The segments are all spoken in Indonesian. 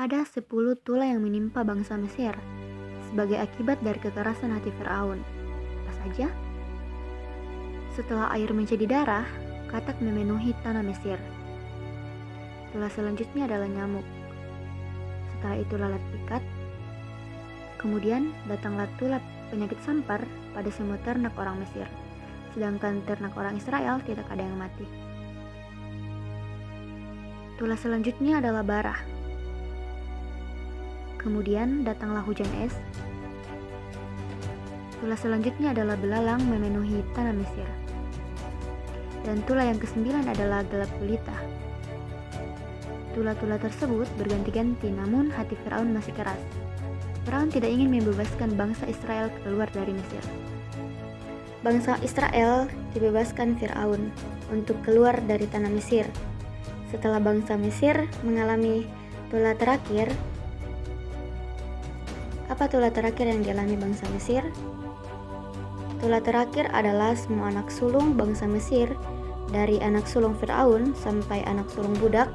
ada 10 tulah yang menimpa bangsa Mesir sebagai akibat dari kekerasan hati Firaun. Apa saja? Setelah air menjadi darah, katak memenuhi tanah Mesir. Tulah selanjutnya adalah nyamuk. Setelah itu lalat ikat. Kemudian datanglah tulah penyakit sampar pada semua ternak orang Mesir, sedangkan ternak orang Israel tidak ada yang mati. Tulah selanjutnya adalah bara. Kemudian datanglah hujan es. Tulah selanjutnya adalah belalang memenuhi tanah Mesir. Dan tulah yang ke-9 adalah gelap gulita. Tulah-tulah tersebut berganti-ganti, namun hati Firaun masih keras. Firaun tidak ingin membebaskan bangsa Israel keluar dari Mesir. Bangsa Israel dibebaskan Firaun untuk keluar dari tanah Mesir. Setelah bangsa Mesir mengalami tulah terakhir, apa tulah terakhir yang dialami bangsa Mesir? Tulah terakhir adalah semua anak sulung bangsa Mesir, dari anak sulung Firaun sampai anak sulung budak,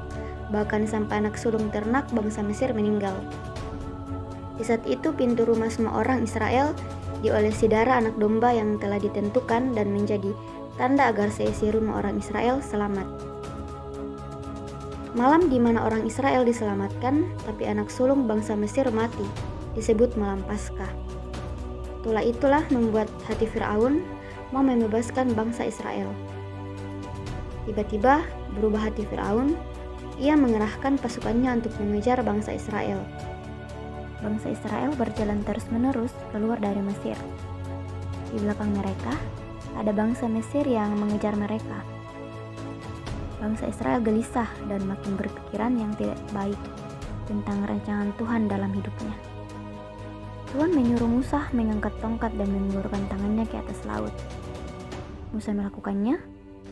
bahkan sampai anak sulung ternak bangsa Mesir meninggal. Di saat itu pintu rumah semua orang Israel diolesi darah anak domba yang telah ditentukan dan menjadi tanda agar seisi rumah orang Israel selamat. Malam di mana orang Israel diselamatkan, tapi anak sulung bangsa Mesir mati, disebut malam Paskah. Tulah itulah membuat hati Firaun mau membebaskan bangsa Israel. Tiba-tiba berubah hati Firaun, ia mengerahkan pasukannya untuk mengejar bangsa Israel. Bangsa Israel berjalan terus-menerus keluar dari Mesir. Di belakang mereka, ada bangsa Mesir yang mengejar mereka. Bangsa Israel gelisah dan makin berpikiran yang tidak baik tentang rancangan Tuhan dalam hidupnya. Tuhan menyuruh Musa mengangkat tongkat dan mengulurkan tangannya ke atas laut. Musa melakukannya,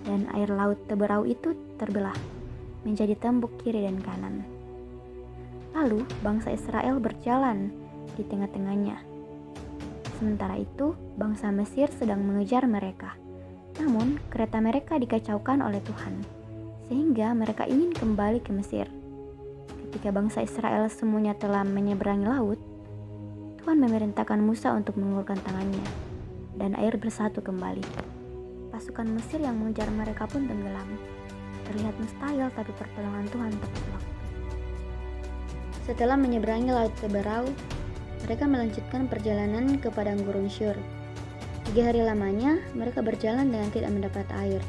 dan air laut Teberau itu terbelah menjadi tembok kiri dan kanan. Lalu bangsa Israel berjalan di tengah-tengahnya. Sementara itu, bangsa Mesir sedang mengejar mereka. Namun, kereta mereka dikacaukan oleh Tuhan, sehingga mereka ingin kembali ke Mesir. Ketika bangsa Israel semuanya telah menyeberangi laut, Tuhan memerintahkan Musa untuk mengulurkan tangannya, dan air bersatu kembali. Pasukan Mesir yang mengejar mereka pun tenggelam. Terlihat mustahil, tapi pertolongan Tuhan tepat waktu. Setelah menyeberangi laut Teberau, mereka melanjutkan perjalanan ke padang gurun Syur. 3 hari lamanya, mereka berjalan dengan tidak mendapat air.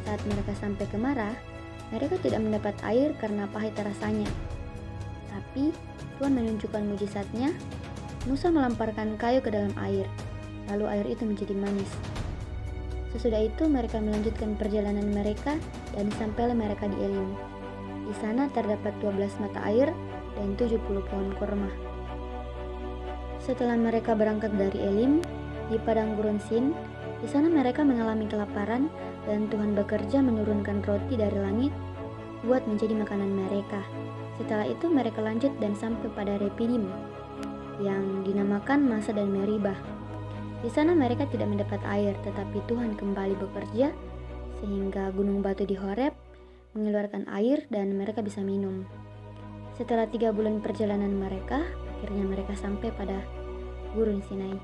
Saat mereka sampai ke Marah, mereka tidak mendapat air karena pahit rasanya. Tapi Tuhan menunjukkan mujizatnya. Musa melemparkan kayu ke dalam air, lalu air itu menjadi manis. Sesudah itu mereka melanjutkan perjalanan mereka dan sampailah mereka di Elim. Di sana terdapat 12 mata air dan 70 pohon kurma. Setelah mereka berangkat dari Elim, di padang gurun Sin, di sana mereka mengalami kelaparan dan Tuhan bekerja menurunkan roti dari langit buat menjadi makanan mereka. Setelah itu mereka lanjut dan sampai pada Refidim, yang dinamakan Masa dan Meribah. Di sana mereka tidak mendapat air, tetapi Tuhan kembali bekerja sehingga gunung batu di Horeb mengeluarkan air dan mereka bisa minum. Setelah 3 bulan perjalanan mereka, akhirnya mereka sampai pada gurun Sinai.